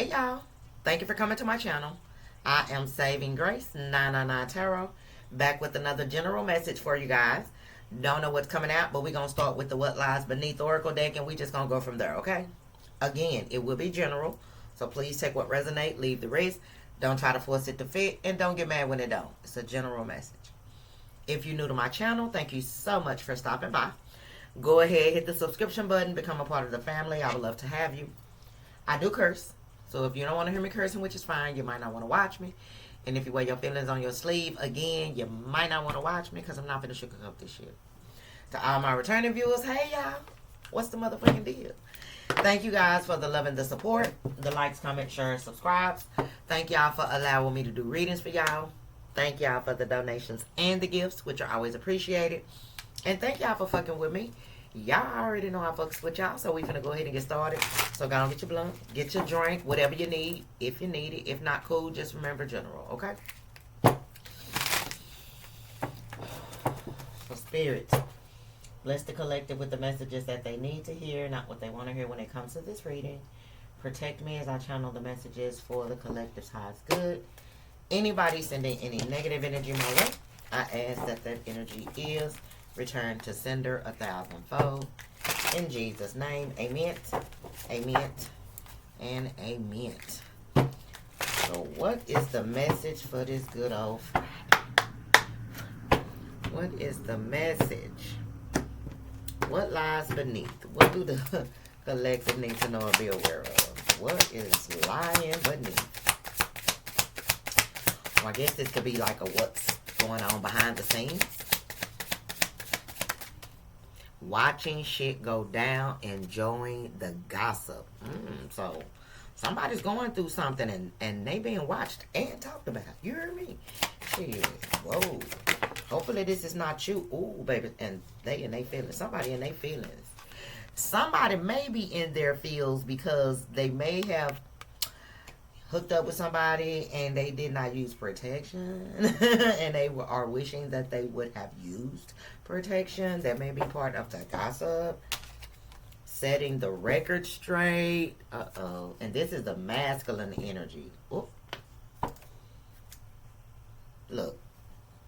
Hey y'all, thank you for coming to my channel. I am Saving Grace 999 Tarot, back with another general message for you guys. Don't know what's coming out, but we're going to start with the What Lies Beneath Oracle deck, and we just going to go from there, okay? Again, it will be general, so please take what resonates, leave the rest. Don't try to force it to fit, and don't get mad when it don't. It's a general message. If you're new to my channel, thank you so much for stopping by. Go ahead, hit the subscription button, become a part of the family. I would love to have you. I do curse. So if you don't want to hear me cursing, which is fine, you might not want to watch me. And if you wear your feelings on your sleeve, again, you might not want to watch me because I'm not going to sugarcoat this shit. To all my returning viewers, hey y'all, what's the motherfucking deal? Thank you guys for the love and the support, the likes, comments, shares, subscribes. Thank y'all for allowing me to do readings for y'all. Thank y'all for the donations and the gifts, which are always appreciated. And thank y'all for fucking with me. Y'all already know I fucks with y'all, so we finna go ahead and get started. So go on, get your blunt, get your drink, whatever you need, if you need it. If not, cool, just remember general, okay? So spirits, bless the collective with the messages that they need to hear, not what they want to hear when it comes to this reading. Protect me as I channel the messages for the collective's highest good. Anybody sending any negative energy my way, I ask that that energy is return to sender 1,000-fold. In Jesus' name, amen, amen, and amen. So what is the message for this good old Friday? What is the message? What lies beneath? What do the collective need to know or be aware of? What is lying beneath? Well, I guess this could be like a what's going on behind the scenes. Watching shit go down, enjoying the gossip. So somebody's going through something and they being watched and talked about. You hear me? Shit. Whoa. Hopefully this is not you. Ooh, baby. And they in their feelings. Somebody in their feelings. Somebody may be in their feels because they may have hooked up with somebody and they did not use protection and they are wishing that they would have used protection. That may be part of the gossip. Setting the record straight. And this is the masculine energy. Ooh. Look,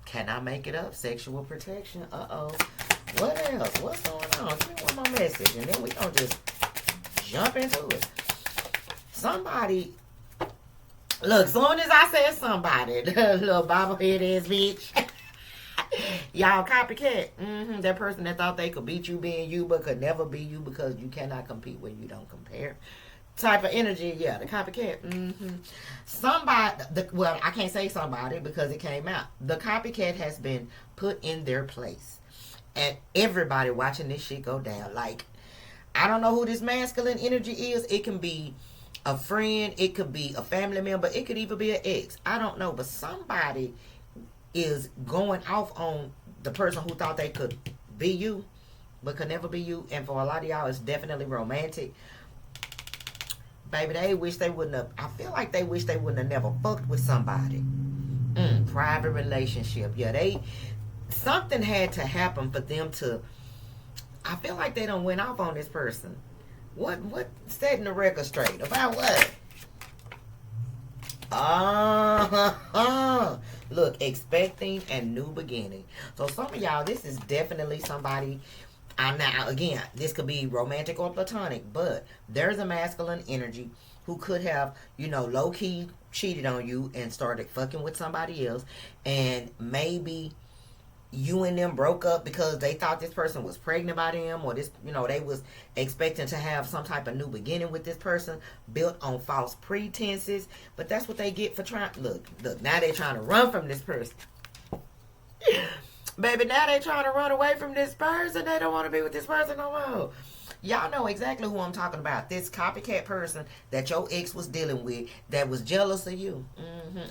can I make it up? Sexual protection. What else? What's going on? Give me one more message and then we gonna just jump into it. Somebody, look, soon as I said somebody, the little bobblehead ass bitch, y'all copycat. That person that thought they could beat you being you but could never be you because you cannot compete when you don't compare. Type of energy, yeah, the copycat. Somebody, well, I can't say somebody because it came out. The copycat has been put in their place. And everybody watching this shit go down. Like, I don't know who this masculine energy is. It can be a friend, it could be a family member, it could even be an ex. I don't know, but somebody is going off on the person who thought they could be you but could never be you. And for a lot of y'all, it's definitely romantic. Baby, they wish they wouldn't have. I feel like they wish they wouldn't have never fucked with somebody. Private relationship. Yeah, something had to happen for them to. I feel like they done went off on this person. What setting the record straight? About what? Look, expecting a new beginning. So some of y'all, this is definitely somebody. Now, again, this could be romantic or platonic, but there's a masculine energy who could have, low-key cheated on you and started fucking with somebody else. And maybe you and them broke up because they thought this person was pregnant by them, or this, they was expecting to have some type of new beginning with this person built on false pretenses. But that's what they get for trying. Look, now they're trying to run from this person. Baby, now they trying to run away from this person. They don't want to be with this person no more. Y'all know exactly who I'm talking about. This copycat person that your ex was dealing with that was jealous of you.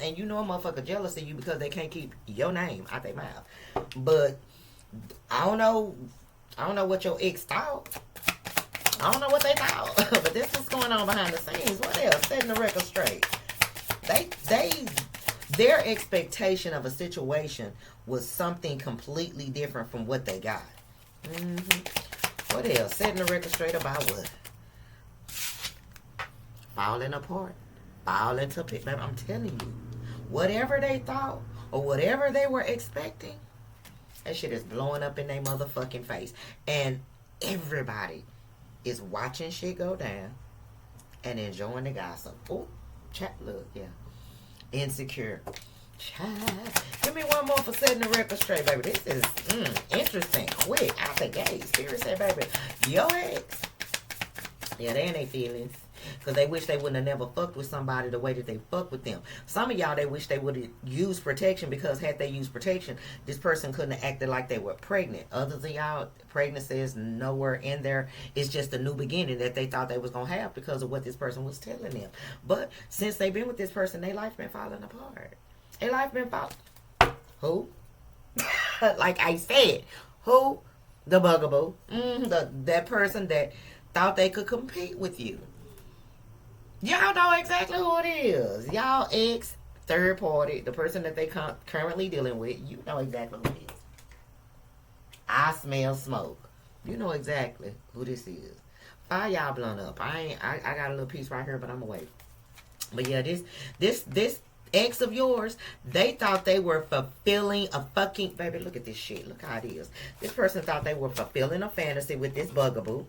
And you know a motherfucker jealous of you because they can't keep your name out their mouth. But I don't know what your ex thought. I don't know what they thought. But this is going on behind the scenes. What else? Setting the record straight. Their expectation of a situation was something completely different from what they got. What else? Setting the record straight about what? Falling apart. fall into pit. Baby, I'm telling you, whatever they thought or whatever they were expecting, that shit is blowing up in their motherfucking face. And everybody is watching shit go down and enjoying the gossip. Oh, chat, look, yeah. Insecure. Child. Give me one more for setting the record straight, baby. This is interesting. Quick, out the gate. Seriously, baby. Your ex. Yeah, they in their feelings. Because they wish they wouldn't have never fucked with somebody the way that they fucked with them. Some of y'all, they wish they would have used protection, because had they used protection, this person couldn't have acted like they were pregnant. Others of y'all, pregnancy is nowhere in there. It's just a new beginning that they thought they was going to have because of what this person was telling them. But since they've been with this person, their life been falling apart. Their life been falling. Who? Like I said, who? The bugaboo. That person that thought they could compete with you. Y'all know exactly who it is. Y'all ex, third party, the person that they currently dealing with. You know exactly who it is. I smell smoke. You know exactly who this is. Fire y'all blunt up. I got a little piece right here, but I'm gonna wait. But yeah, this ex of yours, they thought they were fulfilling a fucking, baby, look at this shit. Look how it is. This person thought they were fulfilling a fantasy with this bugaboo.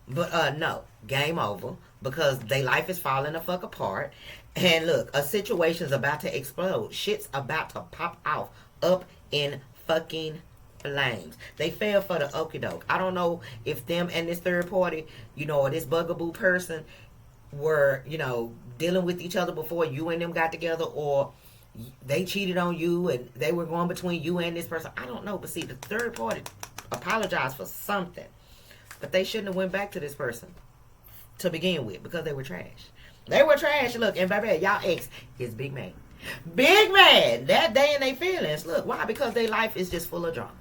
But no, game over, because their life is falling the fuck apart. And look, a situation's about to explode. Shit's about to pop off up in fucking flames. They fell for the okie doke. I don't know if them and this third party, or this bugaboo person were, dealing with each other before you and them got together, or they cheated on you and they were going between you and this person. I don't know. But see, the third party apologized for something. But they shouldn't have went back to this person to begin with, because they were trash. They were trash. Look, and baby, y'all ex is big man. Big man. That day in their feelings. Look, why? Because their life is just full of drama.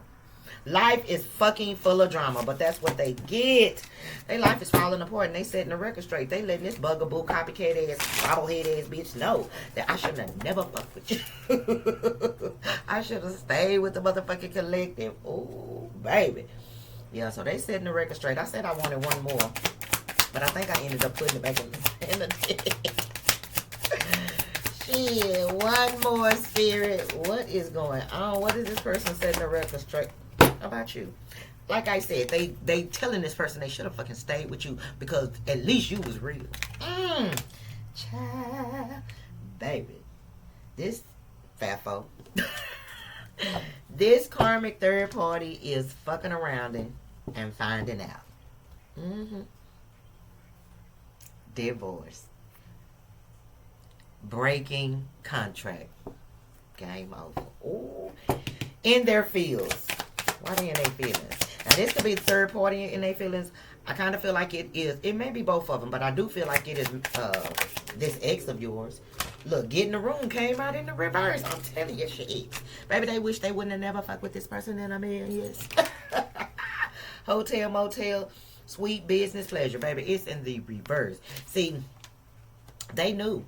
Life is fucking full of drama, but that's what they get. Their life is falling apart, and they setting the record straight. They letting this bugaboo, copycat ass, bobblehead ass bitch know that I shouldn't have never fucked with you. I should have stayed with the motherfucking collective. Oh, baby. Yeah, so they setting the record straight. I said I wanted one more, but I think I ended up putting it back in the deck. Shit, one more, spirit. What is going on? What is this person setting the record straight? How about you? Like I said, they telling this person they should have fucking stayed with you, because at least you was real. Child. Baby. This fat folk. This karmic third party is fucking around and finding out. Divorce. Breaking contract. Game over. Ooh. In their fields. Why they in their feelings? Now this could be the third party in their feelings. I kind of feel like it is. It may be both of them, but I do feel like it is this ex of yours. Look, get in the room came out in the reverse. I'm telling you, shit. Baby, they wish they wouldn't have never fucked with this person in a million years. Hotel, motel, sweet business pleasure. Baby, it's in the reverse. See, they knew.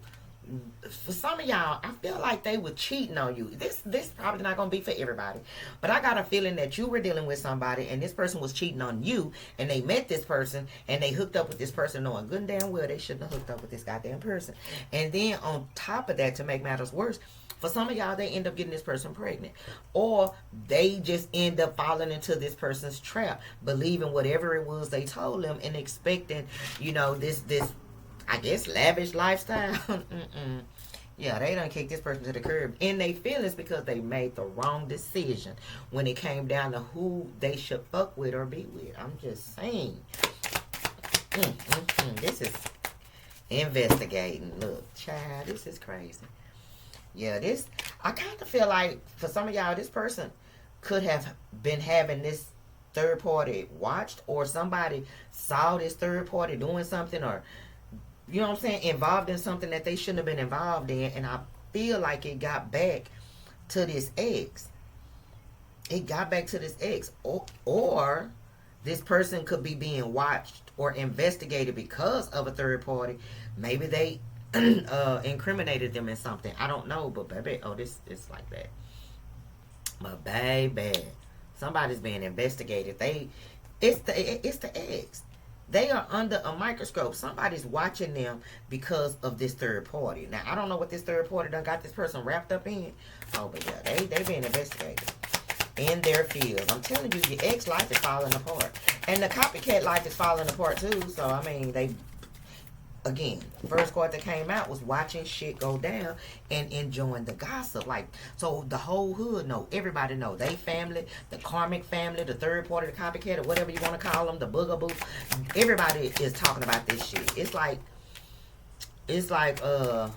For some of y'all, I feel like they were cheating on you. This probably not going to be for everybody. But I got a feeling that you were dealing with somebody and this person was cheating on you, and they met this person and they hooked up with this person knowing good and damn well they shouldn't have hooked up with this goddamn person. And then on top of that, to make matters worse, for some of y'all, they end up getting this person pregnant. Or they just end up falling into this person's trap, believing whatever it was they told them and expecting, this I guess lavish lifestyle. Yeah, they done kicked this person to the curb in their feelings because they made the wrong decision when it came down to who they should fuck with or be with. I'm just saying. This is investigating. Look, child, this is crazy. Yeah, I kind of feel like for some of y'all, this person could have been having this third party watched, or somebody saw this third party doing something, or you know what I'm saying, involved in something that they shouldn't have been involved in. And I feel like it got back to this ex. It got back to this ex. Or this person could be being watched or investigated because of a third party. Maybe they incriminated them in something. I don't know. But baby, this is like that. But baby, somebody's being investigated. It's the ex. They are under a microscope. Somebody's watching them because of this third party. Now, I don't know what this third party done got this person wrapped up in. Oh, but yeah, they being investigated in their fields. I'm telling you, your ex life is falling apart. And the copycat life is falling apart too. So, I mean, they... Again, first card that came out was watching shit go down and enjoying the gossip. Like, so the whole hood know, everybody know, they family, the karmic family, the third party, the copycat, or whatever you want to call them, the boogaboo. Everybody is talking about this shit. It's like a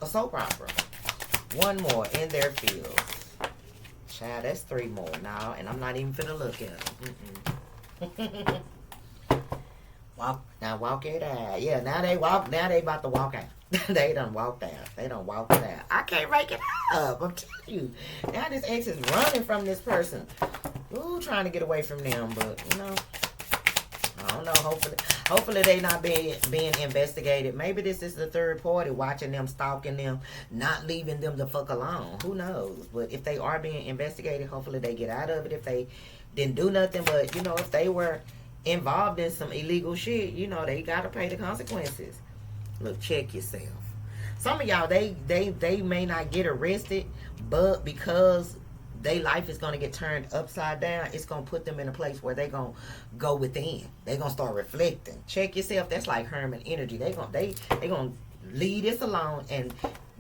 soap opera. One more in their field. Child, that's 3 more now, and I'm not even finna look at them. Walk it out. Yeah, now they about to walk out. They done walked out. They done walked it out. I can't rake it up. I'm telling you. Now this ex is running from this person. Ooh, trying to get away from them, but you know, I don't know. Hopefully they not being investigated. Maybe this is the third party watching them, stalking them, not leaving them the fuck alone. Who knows? But if they are being investigated, hopefully they get out of it. If they didn't do nothing, but you know, if they were involved in some illegal shit, you know, they gotta pay the consequences. Look, check yourself. Some of y'all, they may not get arrested, but because their life is gonna get turned upside down, it's gonna put them in a place where they gonna go within. They gonna start reflecting. Check yourself. That's like Herman energy. They gonna leave this alone and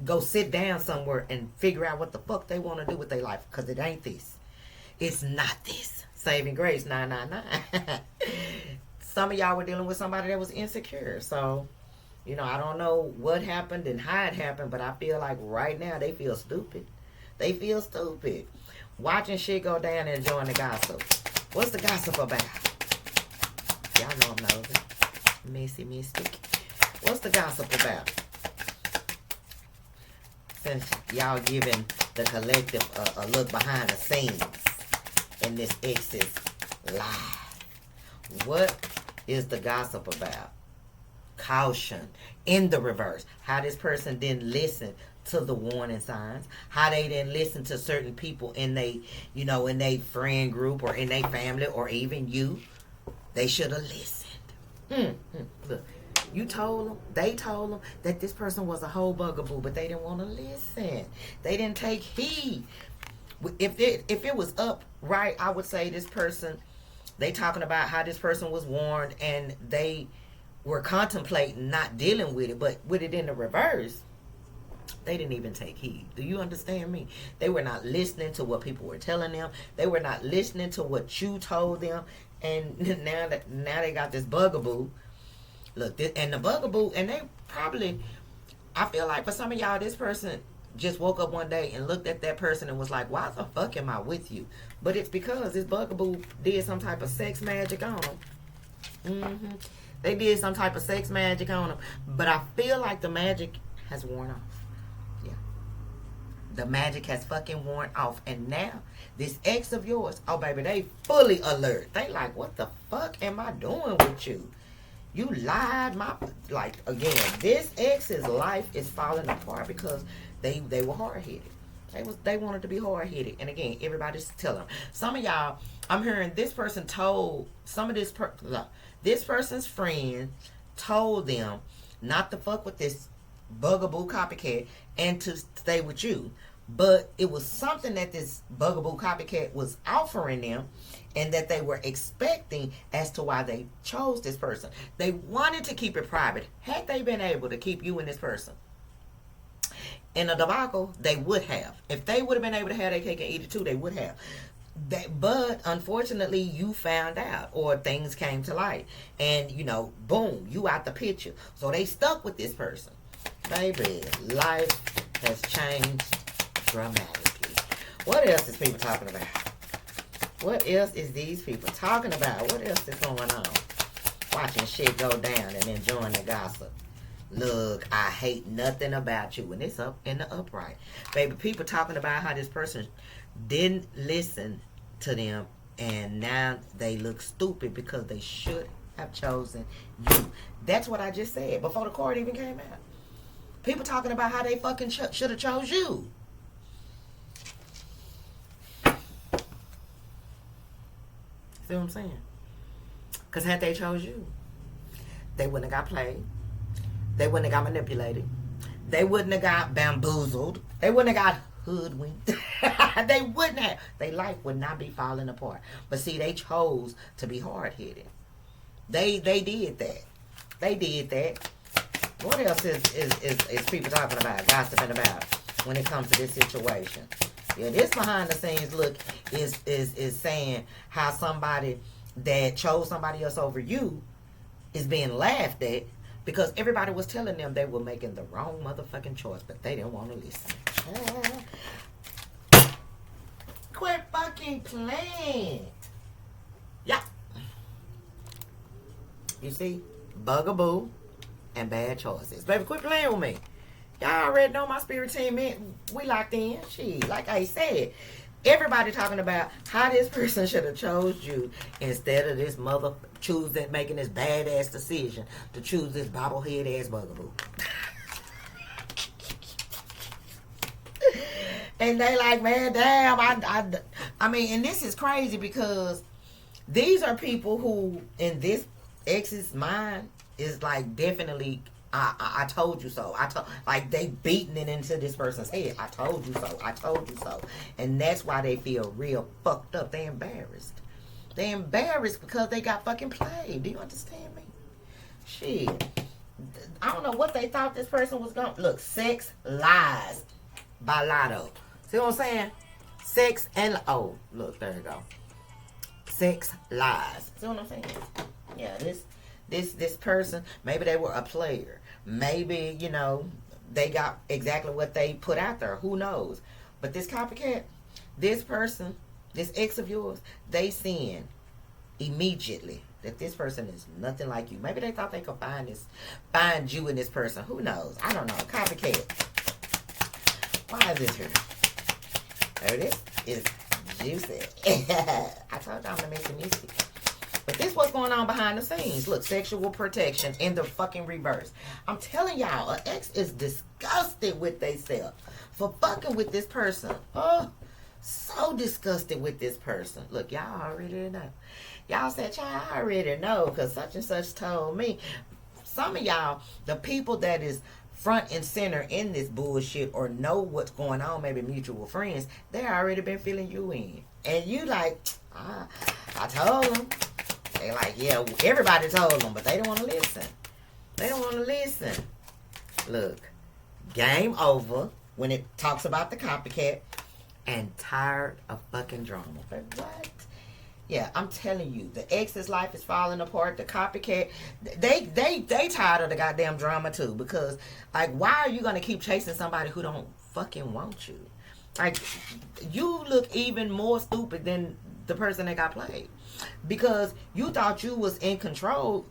go sit down somewhere and figure out what the fuck they want to do with their life, because it ain't this. It's not this. Saving grace 999. Some of y'all were dealing with somebody that was insecure. So, you know, I don't know what happened and how it happened, but I feel like right now they feel stupid. They feel stupid. Watching shit go down and enjoying the gossip. What's the gossip about? Y'all know I'm nosy. Messy mystic. What's the gossip about? Since y'all giving the collective a look behind the scenes in this ex's life. What is the gossip about? Caution in the reverse. How this person didn't listen to the warning signs. How they didn't listen to certain people in they, you know, in their friend group or in their family or even you. They should have listened. Look, you told them, they told them that this person was a whole bugaboo, but they didn't want to listen. They didn't take heed. If it was upright, I would say this person, they talking about how this person was warned and they were contemplating not dealing with it, but with it in the reverse, they didn't even take heed. Do you understand me? They were not listening to what people were telling them. They were not listening to what you told them. And now they got this bugaboo. Look, and the bugaboo, and they probably, I feel like for some of y'all, this person just woke up one day and looked at that person and was like, why the fuck am I with you? But it's because this bugaboo did some type of sex magic on them. They did some type of sex magic on them. But I feel like the magic has worn off. Yeah. The magic has fucking worn off. And now, this ex of yours, oh baby, they fully alert. They like, what the fuck am I doing with you? You lied. Like, again, this ex's life is falling apart because they were hard-headed. They wanted to be hard-headed. And again, everybody's telling them. Some of y'all, I'm hearing this person told some of this person's friend told them not to fuck with this bugaboo copycat and to stay with you. But it was something that this bugaboo copycat was offering them and that they were expecting as to why they chose this person. They wanted to keep it private. Had they been able to keep you and this person in a debacle, they would have. If they would have been able to have their cake and eat it too, they would have. But unfortunately, you found out or things came to light. And, you know, boom, you out the picture. So they stuck with this person. Baby, life has changed dramatically. What else is people talking about? What else is these people talking about? What else is going on? Watching shit go down and enjoying the gossip. Look, I hate nothing about you. And it's up in the upright. Baby, people talking about how this person didn't listen to them. And now they look stupid because they should have chosen you. That's what I just said before the card even came out. People talking about how they fucking should have chose you. See what I'm saying? Because had they chose you, they wouldn't have got played. They wouldn't have got manipulated. They wouldn't have got bamboozled. They wouldn't have got hoodwinked. They wouldn't have. Their life would not be falling apart. But see, they chose to be hard-headed. They did that. They did that. What else is people talking about, gossiping about when it comes to this situation? Yeah, this behind the scenes look is saying how somebody that chose somebody else over you is being laughed at because everybody was telling them they were making the wrong motherfucking choice, but they didn't want to listen. Quit fucking playing. Yeah. You see? Bugaboo and bad choices. Baby, quit playing with me. Y'all already know my spirit team, man. We locked in. Shit, like I said, everybody talking about how this person should have chose you instead of this mother making this badass decision to choose this bobblehead ass bugaboo. And they like, man, damn, I mean, and this is crazy because these are people who, in this ex's mind, is like definitely, I told you so. Like they beating it into this person's head. I told you so. I told you so. And that's why they feel real fucked up. They embarrassed. They embarrassed because they got fucking played. Do you understand me? Shit. I don't know what they thought this person was going to... Look, Sex Lies by Lotto. See what I'm saying? Sex and... Oh, look, there you go. Sex Lies. See what I'm saying? Yeah, this person, maybe they were a player. Maybe, you know, they got exactly what they put out there. Who knows? But this copycat, this person, this ex of yours, they seeing immediately that this person is nothing like you. Maybe they thought they could find you in this person. Who knows? I don't know. Copycat. Why is this here? There it is. It's juicy. I told y'all I'm gonna make some music. But this what's going on behind the scenes. Look, sexual protection in the fucking reverse. I'm telling y'all, an ex is disgusted with themselves for fucking with this person. Oh, so disgusted with this person. Look, y'all already know. Y'all said, child, I already know because such and such told me. Some of y'all, the people that is front and center in this bullshit or know what's going on, maybe mutual friends, they already been filling you in. And you like, I told them. They like, yeah, everybody told them, but they don't want to listen. They don't want to listen. Look, game over when it talks about the copycat and tired of fucking drama. But what? Yeah, I'm telling you, the ex's life is falling apart. The copycat, they tired of the goddamn drama too. Because, like, why are you gonna keep chasing somebody who don't fucking want you? Like, you look even more stupid than the person that got played. Because you thought you was in control.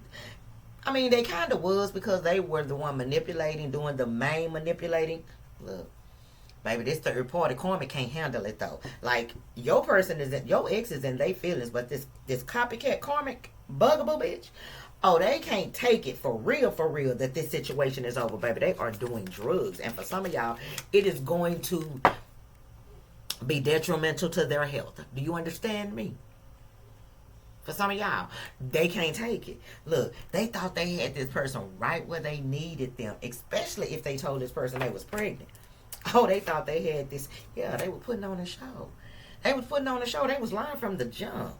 I mean, they kind of was because they were the one manipulating, doing the main manipulating. Look, baby, this third party karma can't handle it though. Like, your person is in, your ex is in their feelings, but this copycat karmic bugaboo bitch, oh, they can't take it for real that this situation is over, baby. They are doing drugs, and for some of y'all, it is going to be detrimental to their health. Do you understand me? For some of y'all, they can't take it. Look, they thought they had this person right where they needed them, especially if they told this person they was pregnant. Oh, they thought they had this. Yeah, they were putting on a show. They was putting on a show. They was lying from the jump.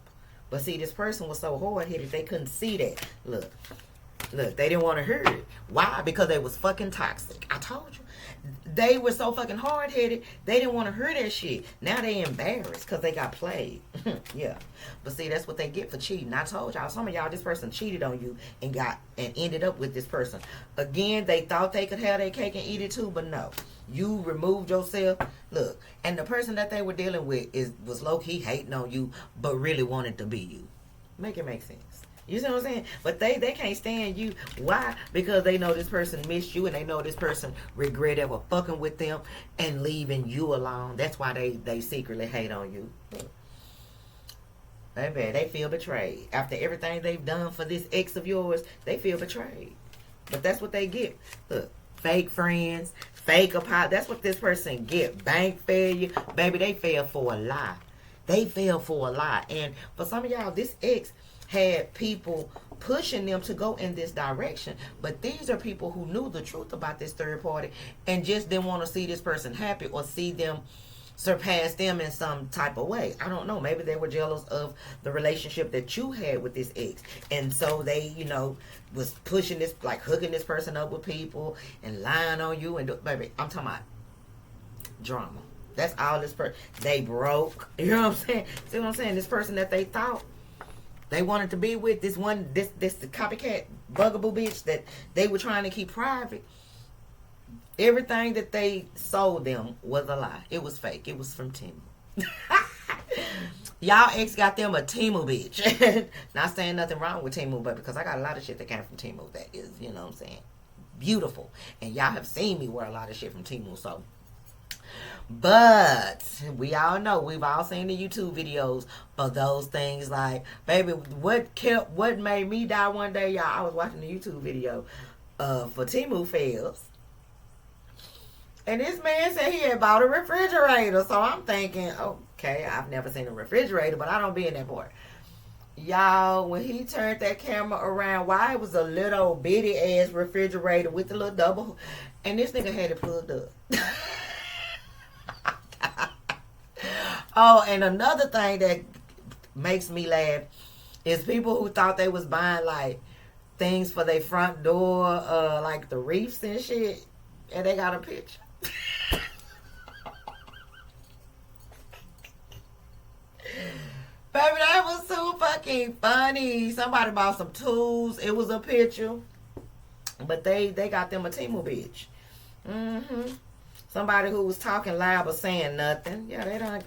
But see, this person was so hard-headed, they couldn't see that. Look, they didn't want to hear it. Why? Because they was fucking toxic. I told you. They were so fucking hard-headed, they didn't want to hear that shit. Now they embarrassed because they got played. Yeah. But see, that's what they get for cheating. I told y'all, some of y'all, this person cheated on you and ended up with this person. Again, they thought they could have their cake and eat it too, but no. You removed yourself. Look, and the person that they were dealing with was low-key hating on you, but really wanted to be you. Make it make sense. You see what I'm saying? But they can't stand you. Why? Because they know this person missed you and they know this person regret ever fucking with them and leaving you alone. That's why they secretly hate on you. Baby, they feel betrayed. After everything they've done for this ex of yours, they feel betrayed. But that's what they get. Look, fake friends, fake apology. That's what this person get. Bank failure. Baby, they fell for a lie. They fell for a lie. And for some of y'all, this ex had people pushing them to go in this direction. But these are people who knew the truth about this third party and just didn't want to see this person happy or see them surpass them in some type of way. I don't know. Maybe they were jealous of the relationship that you had with this ex. And so they, was pushing this, like hooking this person up with people and lying on you. And baby, I'm talking about drama. That's all this person. They broke. You know what I'm saying? See what I'm saying? This person that they thought they wanted to be with, this copycat bugaboo bitch that they were trying to keep private. Everything that they sold them was a lie. It was fake. It was from Temu. Y'all ex got them a Temu bitch. Not saying nothing wrong with Temu, but because I got a lot of shit that came from Temu that is, you know what I'm saying, beautiful. And y'all have seen me wear a lot of shit from Temu, so. But we all know, we've all seen the YouTube videos of those things like, baby, what made me die one day, y'all? I was watching the YouTube video for Temu fails. And this man said he had bought a refrigerator. So I'm thinking, okay, I've never seen a refrigerator, but I don't be in that part. Y'all, when he turned that camera around, why it was a little bitty ass refrigerator with the little double, and this nigga had it plugged up. Oh, and another thing that makes me laugh is people who thought they was buying like things for their front door, like the reefs and shit, and they got a picture. Baby, that was so fucking funny. Somebody bought some tools. It was a picture. But they got them a Temu bitch. Mm-hmm. Somebody who was talking loud but saying nothing. Yeah, they don't.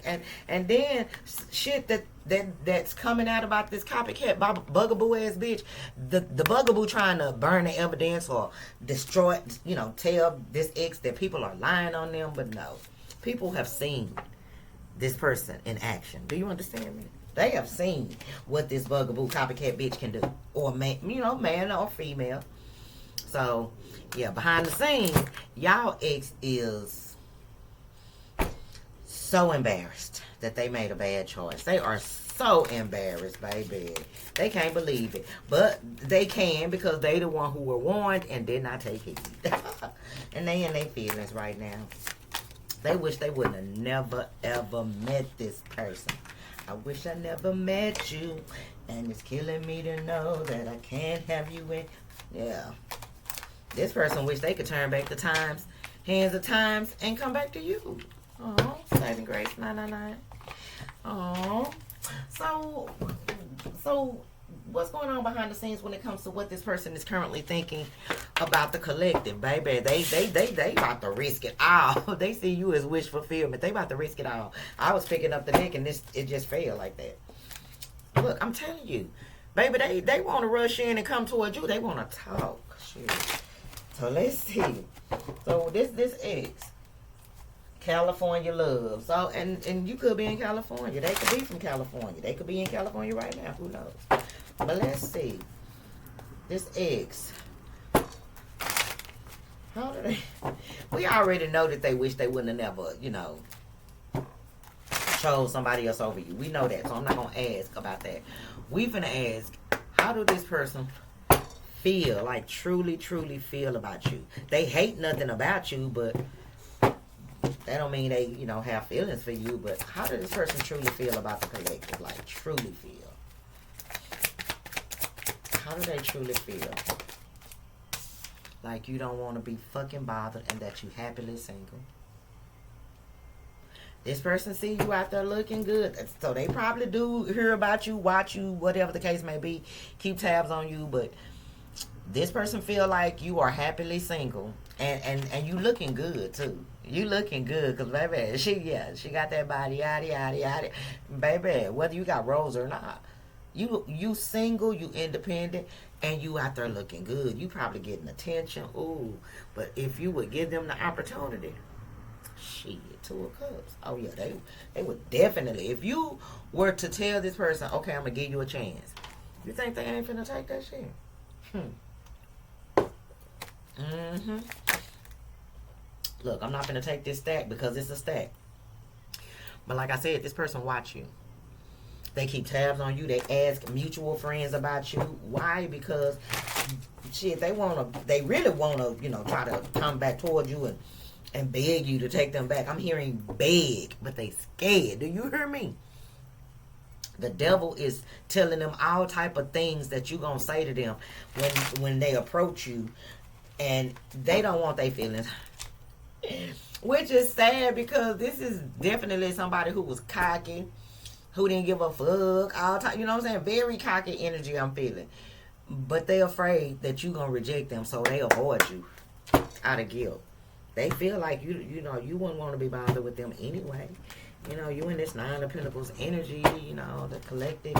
And then shit that's coming out about this copycat bugaboo ass bitch. The bugaboo trying to burn the evidence or destroy, tell this ex that people are lying on them. But no, people have seen this person in action. Do you understand me? They have seen what this bugaboo copycat bitch can do, or man or female. So yeah, behind the scenes, y'all ex is so embarrassed that they made a bad choice. They are so embarrassed, baby. They can't believe it. But they can, because they the one who were warned and did not take heed. And they in their feelings right now. They wish they wouldn't have never ever met this person. I wish I never met you, and it's killing me to know that I can't have you in. Yeah. This person wish they could turn back the times, hands of times, and come back to you. Oh, saving grace 999. Oh, so what's going on behind the scenes when it comes to what this person is currently thinking about the collective, baby? They about to risk it all. They see you as wish fulfillment. They about to risk it all. I was picking up the deck and it just failed like that. Look, I'm telling you, baby, they want to rush in and come towards you. They want to talk. Shit. So let's see. So this ex, California love. So and you could be in California. They could be from California. They could be in California right now. Who knows? But let's see. This ex. How do they? We already know that they wish they wouldn't have never, chose somebody else over you. We know that, so I'm not gonna ask about that. We finna ask, how do this person feel, like truly feel about you? They hate nothing about you, but that don't mean they, have feelings for you. But how does this person truly feel about the collective? Like, truly feel. How do they truly feel? Like you don't want to be fucking bothered and that you happily single. This person see you out there looking good. So they probably do hear about you, watch you, whatever the case may be, keep tabs on you. But this person feel like you are happily single. And you looking good too. You looking good, because baby, she got that body, yada. Baby, whether you got rolls or not. You single, you independent, and you out there looking good. You probably getting attention. Ooh. But if you would give them the opportunity, shit, 2 of Cups. Oh yeah, they would definitely. If you were to tell this person, okay, I'm gonna give you a chance, you think they ain't finna take that shit? Look, I'm not gonna take this stack because it's a stack. But like I said, this person watch you. They keep tabs on you. They ask mutual friends about you. Why? Because shit, they really wanna, try to come back toward you and beg you to take them back. I'm hearing beg, but they scared. Do you hear me? The devil is telling them all type of things that you gonna say to them when they approach you, and they don't want their feelings. Which is sad, because this is definitely somebody who was cocky, who didn't give a fuck all time. You know what I'm saying? Very cocky energy I'm feeling. But they afraid that you gonna reject them, so they avoid you out of guilt. They feel like you wouldn't want to be bothered with them anyway. You in this Nine of Pentacles energy, the collective,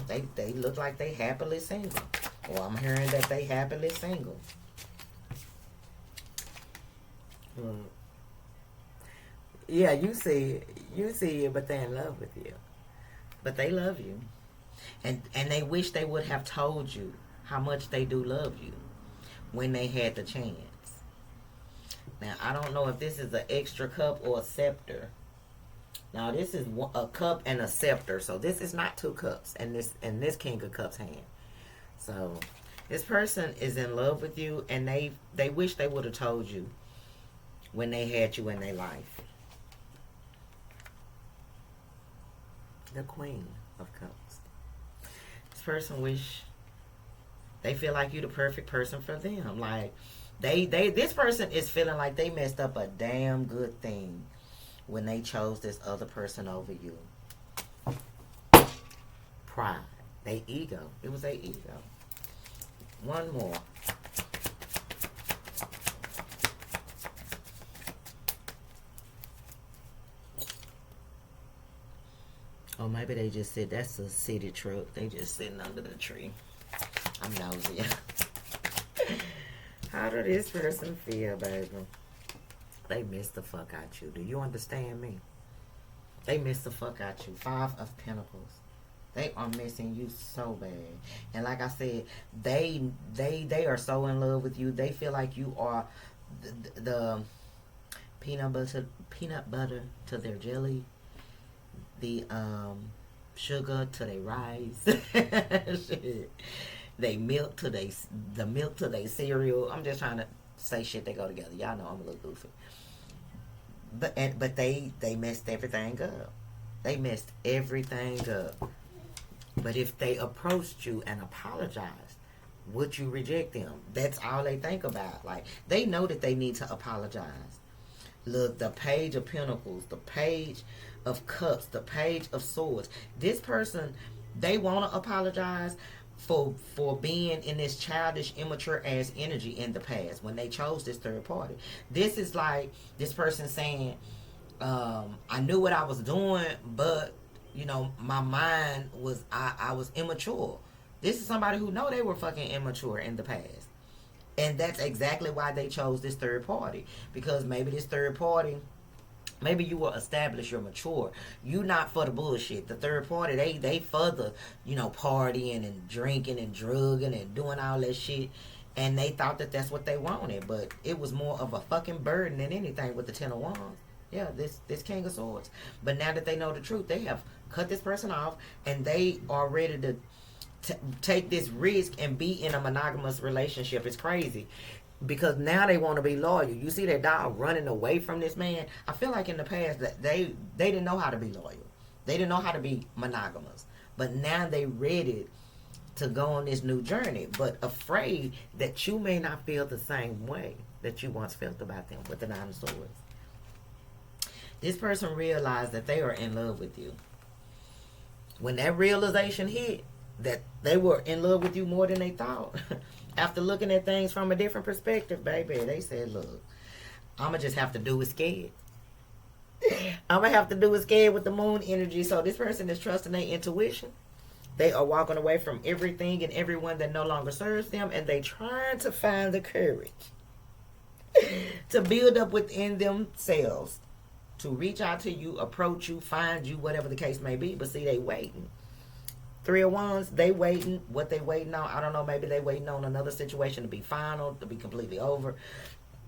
they look like they happily single. Or I'm hearing that they happily single. Yeah, you see it, but they're in love with you. But they love you. And they wish they would have told you how much they do love you when they had the chance. Now, I don't know if this is an extra cup or a scepter. Now, this is a cup and a scepter. So, this is not two cups and this King of Cups hand. So, this person is in love with you, and they wish they would have told you when they had you in their life. The Queen of Cups. This person wish they feel like you the perfect person for them. Like, this person is feeling like they messed up a damn good thing when they chose this other person over you. Pride. They ego. It was their ego. One more. Or maybe they just said that's a city truck. They just sitting under the tree. I'm nosy. How does this person feel, baby? They miss the fuck out you. Do you understand me? They miss the fuck out you. Five of Pentacles. They are missing you so bad. And like I said, they are so in love with you. They feel like you are the peanut butter to their jelly. The sugar to their rice. Shit. The milk to their cereal. I'm just trying to say shit that go together. Y'all know I'm a little goofy. But they messed everything up. They messed everything up. But if they approached you and apologized, would you reject them? That's all they think about. Like, they know that they need to apologize. Look, the Page of Pentacles, the Page of Cups, the Page of Swords. This person, they want to apologize for being in this childish, immature ass energy in the past when they chose this third party. This is like this person saying, I knew what I was doing, but my mind was I was immature. This is somebody who know they were fucking immature in the past. And that's exactly why they chose this third party. Because maybe this third party, maybe you were established, you're mature. You not for the bullshit. The third party, they for the, partying and drinking and drugging and doing all that shit. And they thought that that's what they wanted. But it was more of a fucking burden than anything with the Ten of Wands. Yeah, this King of Swords. But now that they know the truth, they have cut this person off. And they are ready to take this risk and be in a monogamous relationship. It's crazy. Because now they want to be loyal. You see that dog running away from this man. I feel like in the past that they didn't know how to be loyal. They didn't know how to be monogamous. But now they ready to go on this new journey. But afraid that you may not feel the same way that you once felt about them with the Nine of Swords. This person realized that they are in love with you. When that realization hit, that they were in love with you more than they thought. After looking at things from a different perspective, baby, they said, look, I'ma just have to do it scared. I'ma have to do it scared with the moon energy. So this person is trusting their intuition. They are walking away from everything and everyone that no longer serves them, and they trying to find the courage to build up within themselves to reach out to you, approach you, find you, whatever the case may be. But see, they waiting. Three of Wands, they waiting. What they waiting on, I don't know. Maybe they waiting on another situation to be final, to be completely over.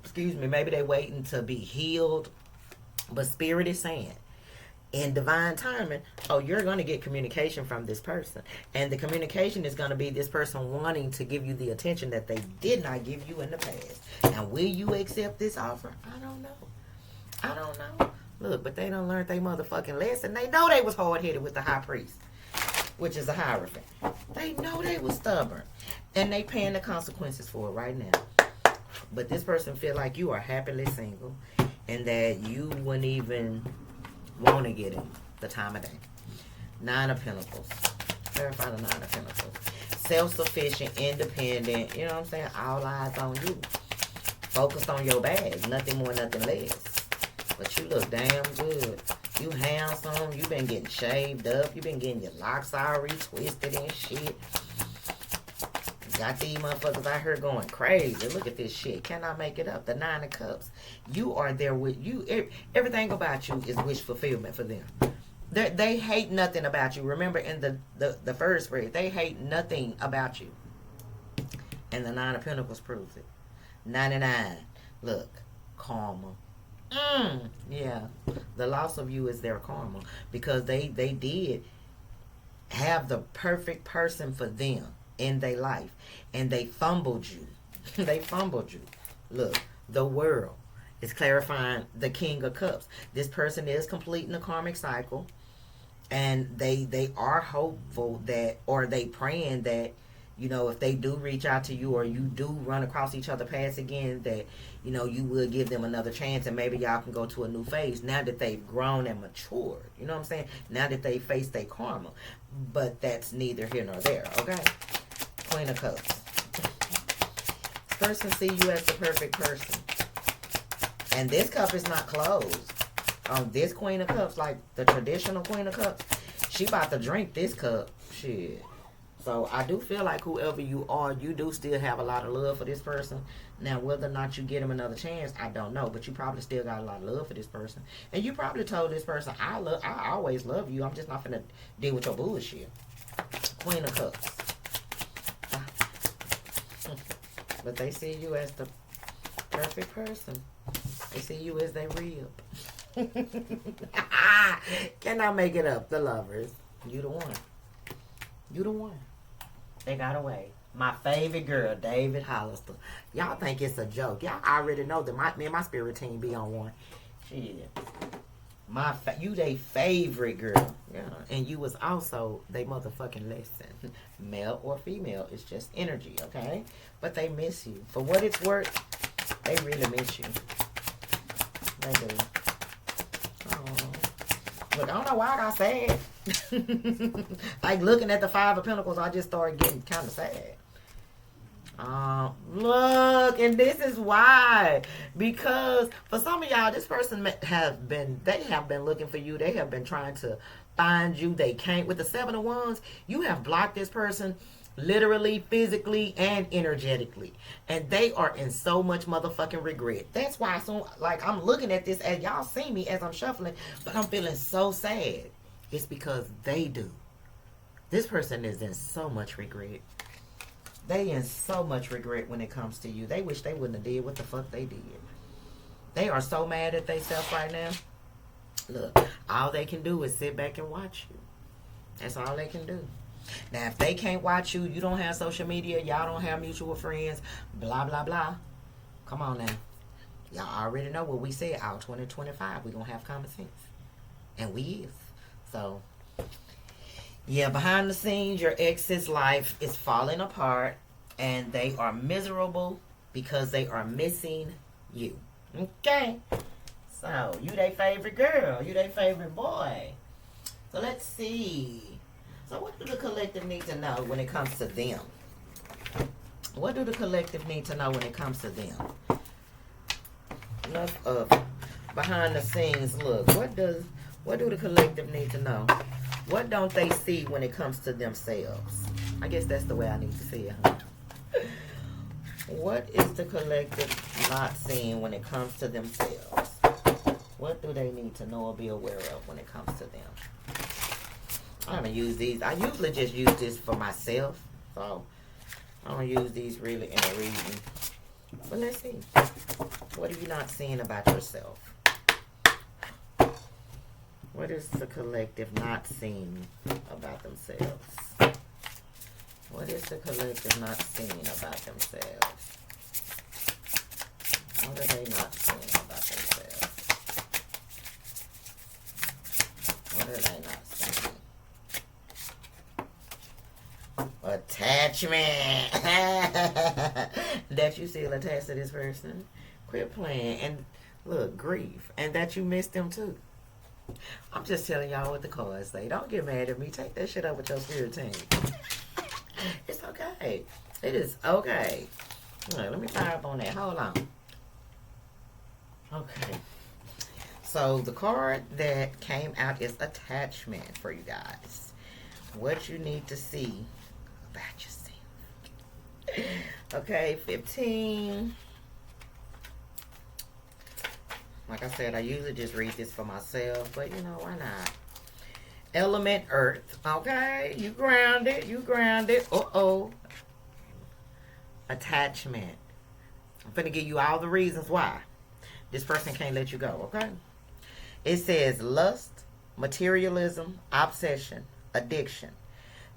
Excuse me. Maybe they waiting to be healed. But Spirit is saying in divine timing, oh, you're going to get communication from this person. And the communication is going to be this person wanting to give you the attention that they did not give you in the past. Now, will you accept this offer? I don't know. I don't know. Look, but they done learned they motherfucking lesson. They know they was hard-headed with the high priest, which is a hierophant. They know they was stubborn. And they paying the consequences for it right now. But this person feel like you are happily single and that you wouldn't even want to get in the time of day. Nine of Pentacles. Clarify the Nine of Pentacles. Self-sufficient, independent. You know what I'm saying? All eyes on you. Focused on your bag. Nothing more, nothing less. But you look damn good. You handsome. You been getting shaved up. You been getting your locks all retwisted and shit. Got these motherfuckers out here going crazy. Look at this shit. Cannot make it up. The Nine of Cups. You are there with you. Everything about you is wish fulfillment for them. They hate nothing about you. Remember in the first spread, they hate nothing about you. And the Nine of Pentacles proves it. 99. Look. Karma. Yeah. The loss of you is their karma. Because they did have the perfect person for them in their life, and they fumbled you. They fumbled you. Look, the World is clarifying the King of Cups. This person is completing the karmic cycle, and they are hopeful that, or they praying that, you know, if they do reach out to you or you do run across each other paths again, that, you know, you will give them another chance and maybe y'all can go to a new phase now that they've grown and matured. You know what I'm saying? Now that they face their karma. But that's neither here nor there, okay? Queen of Cups. This person see you as the perfect person. And this cup is not closed. This Queen of Cups, like the traditional Queen of Cups, she about to drink this cup. Shit. So I do feel like whoever you are, you do still have a lot of love for this person. Now, whether or not you get him another chance, I don't know. But you probably still got a lot of love for this person. And you probably told this person, I always love you. I'm just not finna deal with your bullshit. Queen of Cups. But they see you as the perfect person. They see you as they rib. Cannot make it up. The Lovers. You the one. You the one. They got away. My favorite girl, David Hollister. Y'all think it's a joke. Y'all already know that me and my spirit team be on one. Shit. You they favorite girl. Yeah. And you was also they motherfucking lesson. Male or female. It's just energy, okay? But they miss you. For what it's worth, they really miss you. They do. Oh. Look, I don't know why I got sad. Like looking at the Five of Pentacles, I just started getting kind of sad. Look, and this is why. Because for some of y'all, this person they have been looking for you. They have been trying to find you. They can't. With the Seven of Wands, you have blocked this person literally, physically, and energetically. And they are in so much motherfucking regret. That's why I'm looking at this as y'all see me as I'm shuffling, but I'm feeling so sad. It's because they do. This person is in so much regret. They in so much regret when it comes to you. They wish they wouldn't have did what the fuck they did. They are so mad at themselves right now. Look, all they can do is sit back and watch you. That's all they can do. Now, if they can't watch you, you don't have social media, y'all don't have mutual friends, blah, blah, blah. Come on now. Y'all already know what we said. Out 2025, we're going to have common sense. And we is. So, yeah, behind the scenes, your ex's life is falling apart. And they are miserable because they are missing you. Okay? So, you their favorite girl. You their favorite boy. So, let's see. So what do the collective need to know when it comes to them? What do the collective need to know when it comes to them? Enough of behind the scenes look. What do the collective need to know? What don't they see when it comes to themselves? I guess that's the way I need to see it, huh? What is the collective not seeing when it comes to themselves? What do they need to know or be aware of when it comes to them? I haven't used these. I usually just use this for myself. So, I don't use these really in a reading. But let's see. What are you not seeing about yourself? What is the collective not seeing about themselves? What is the collective not seeing about themselves? What are they not seeing about themselves? What are they not seeing? Attachment. That you still attached to this person. Quit playing. And look, grief. And that you missed them too. I'm just telling y'all what the cards say. Don't get mad at me. Take that shit up with your spirit team. It's okay. It is okay. All right, let me fire up on that. Hold on. Okay. So the card that came out is attachment for you guys. What you need to see about yourself. Okay, 15. Like I said, I usually just read this for myself, but you know, why not? Element Earth. Okay, you grounded. You grounded. Uh-oh. Attachment. I'm finna give you all the reasons why this person can't let you go, okay? It says lust, materialism, obsession, addiction.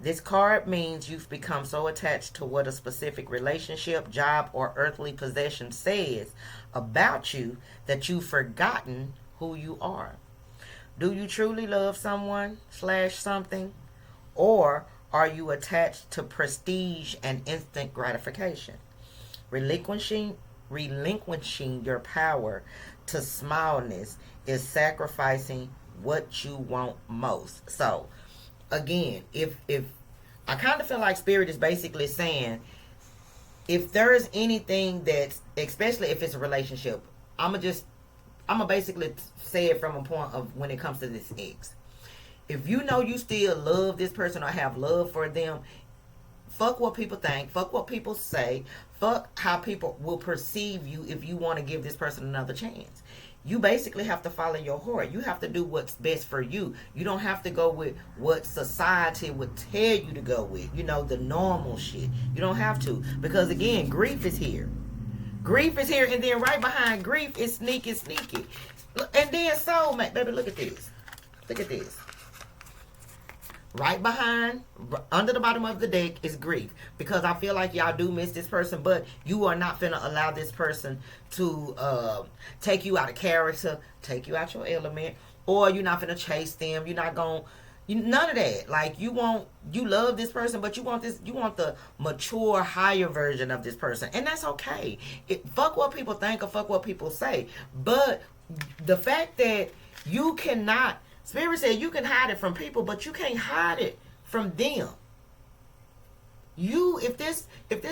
This card means you've become so attached to what a specific relationship, job, or earthly possession says about you that you've forgotten who you are. Do you truly love someone / something? Or are you attached to prestige and instant gratification? Relinquishing your power to smallness is sacrificing what you want most. So, again, if I kind of feel like Spirit is basically saying, if there is anything that's, especially if it's a relationship, I'm gonna basically say it from a point of when it comes to this ex. If you know you still love this person or have love for them, fuck what people think, fuck what people say, fuck how people will perceive you if you want to give this person another chance. You basically have to follow your heart. You have to do what's best for you. You don't have to go with what society would tell you to go with. You know, the normal shit. You don't have to. Because again, grief is here. Grief is here, and then right behind grief is sneaky. And then soulmate. Baby, look at this. Look at this. Right behind, under the bottom of the deck is grief. Because I feel like y'all do miss this person, but you are not finna allow this person to take you out of character, take you out your element, or you're not finna chase them. You're not gonna, none of that. Like, you love this person, but you want the mature, higher version of this person. And that's okay. Fuck what people think or fuck what people say. But the fact that you cannot, Spirit said you can hide it from people, but you can't hide it from them. If this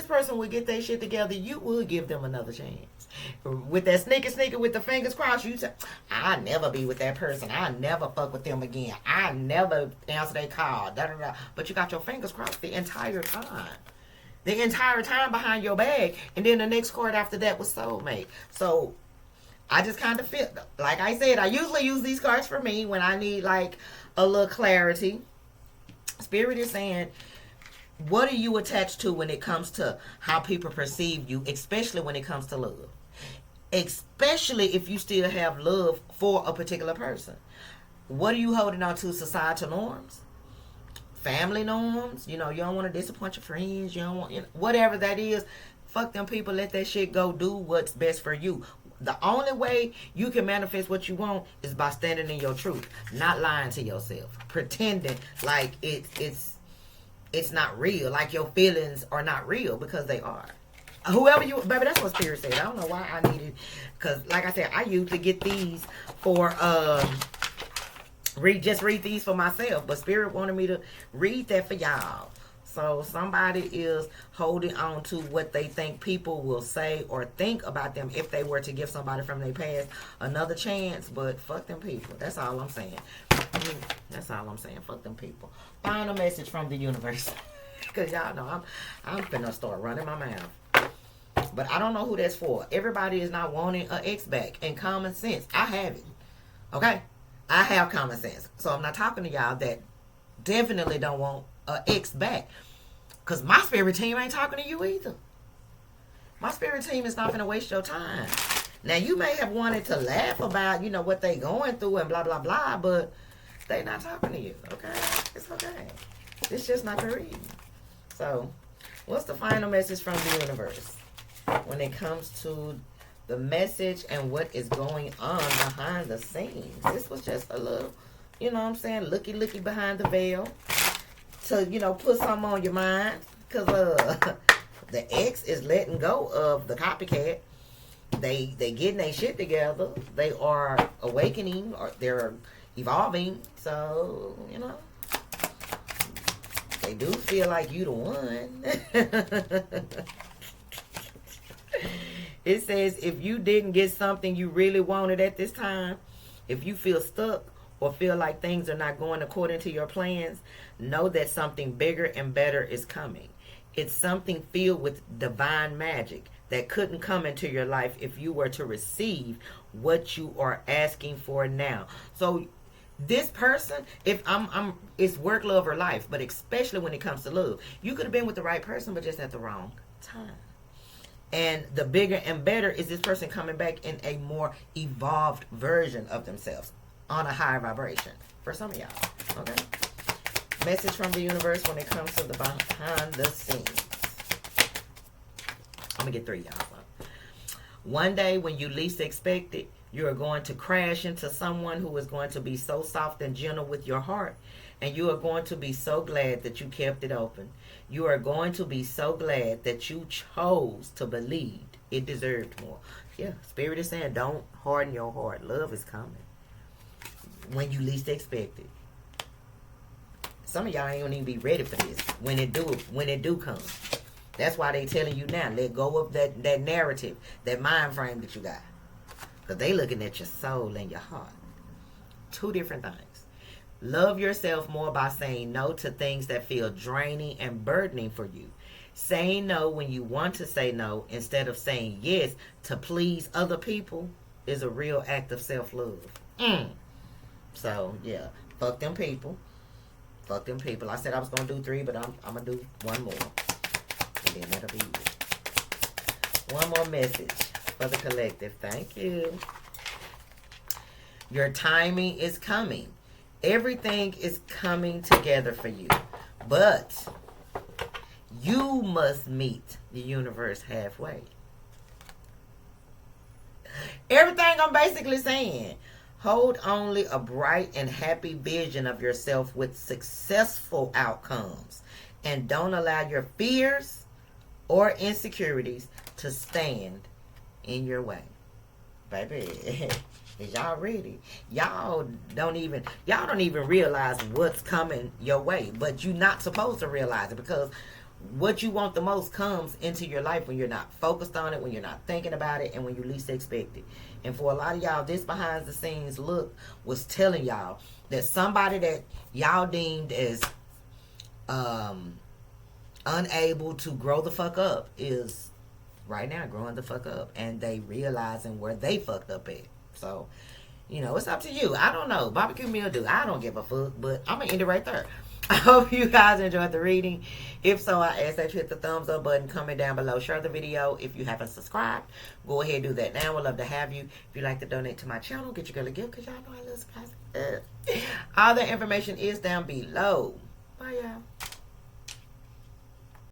person would get their shit together, you would give them another chance. With that sneaky with the fingers crossed, you say, I'll never be with that person. I'll never fuck with them again. I'll never answer their call. Da, da, da. But you got your fingers crossed the entire time. The entire time behind your back. And then the next card after that was soulmate. So I just kind of feel, like I said, I usually use these cards for me when I need like a little clarity. Spirit is saying, what are you attached to when it comes to how people perceive you, especially when it comes to love? Especially if you still have love for a particular person. What are you holding on to? Societal norms? Family norms? You know, you don't want to disappoint your friends. You don't want, whatever that is. Fuck them people. Let that shit go. Do what's best for you. The only way you can manifest what you want is by standing in your truth, not lying to yourself, pretending like it's not real, like your feelings are not real, because they are. Whoever you, baby, that's what Spirit said. I don't know why I needed, because like I said, I usually get these for read these for myself, but Spirit wanted me to read that for y'all. So somebody is holding on to what they think people will say or think about them if they were to give somebody from their past another chance. But fuck them people. That's all I'm saying. That's all I'm saying. Fuck them people. Find a message from the universe. Because y'all know I'm finna start running my mouth. But I don't know who that's for. Everybody is not wanting an ex back. And common sense, I have it. Okay? I have common sense. So I'm not talking to y'all that definitely don't want an ex back. Because my spirit team ain't talking to you either. My spirit team is not going to waste your time. Now, you may have wanted to laugh about, what they going through and blah, blah, blah. But They not talking to you, okay? It's okay. It's just not your reading. So, what's the final message from the universe when it comes to the message and what is going on behind the scenes? This was just a little, you know what I'm saying, looky behind the veil to, you know, put something on your mind. Because the ex is letting go of the copycat. They getting their shit together. They are awakening, or they're evolving. So, you know, they do feel like you the one. It says, if you didn't get something you really wanted at this time, if you feel stuck or feel like things are not going according to your plans, know that something bigger and better is coming. It's something filled with divine magic that couldn't come into your life if you were to receive what you are asking for now. So this person, if it's work, love, or life, but especially when it comes to love, you could have been with the right person, but just at the wrong time. And the bigger and better is this person coming back in a more evolved version of themselves on a higher vibration for some of y'all. Okay? Message from the universe when it comes to the behind the scenes. I'm going to get 3, y'all. One day when you least expect it, you are going to crash into someone who is going to be so soft and gentle with your heart. And you are going to be so glad that you kept it open. You are going to be so glad that you chose to believe it deserved more. Yeah, Spirit is saying don't harden your heart. Love is coming when you least expect it. Some of y'all ain't gonna even be ready for this when it do come. That's why they telling you now, let go of that narrative, that mind frame that you got. Because they looking at your soul and your heart. 2 different things. Love yourself more by saying no to things that feel draining and burdening for you. Saying no when you want to say no instead of saying yes to please other people is a real act of self-love. So, yeah. Fuck them people. Fuck them people. I said I was going to do 3, but I'm going to do 1 more. And then that'll be it. 1 more message for the collective. Thank you. Your timing is coming. Everything is coming together for you. But you must meet the universe halfway. Everything I'm basically saying. Hold only a bright and happy vision of yourself with successful outcomes. And don't allow your fears or insecurities to stand in your way. Baby, is y'all ready? Y'all don't even realize what's coming your way. But you're not supposed to realize it, because what you want the most comes into your life when you're not focused on it, when you're not thinking about it, and when you least expect it. And for a lot of y'all, this behind the scenes look was telling y'all that somebody that y'all deemed as unable to grow the fuck up is right now growing the fuck up, and they realizing where they fucked up at. So, you know, it's up to you. I don't know. Barbecue meal do. I don't give a fuck, but I'm going to end it right there. I hope you guys enjoyed the reading. If so, I ask that you hit the thumbs up button, comment down below, share the video. If you haven't subscribed, go ahead and do that now. We'd love to have you. If you'd like to donate to my channel, get your girl a gift, because y'all know I love you guys. All the information is down below. Bye, y'all.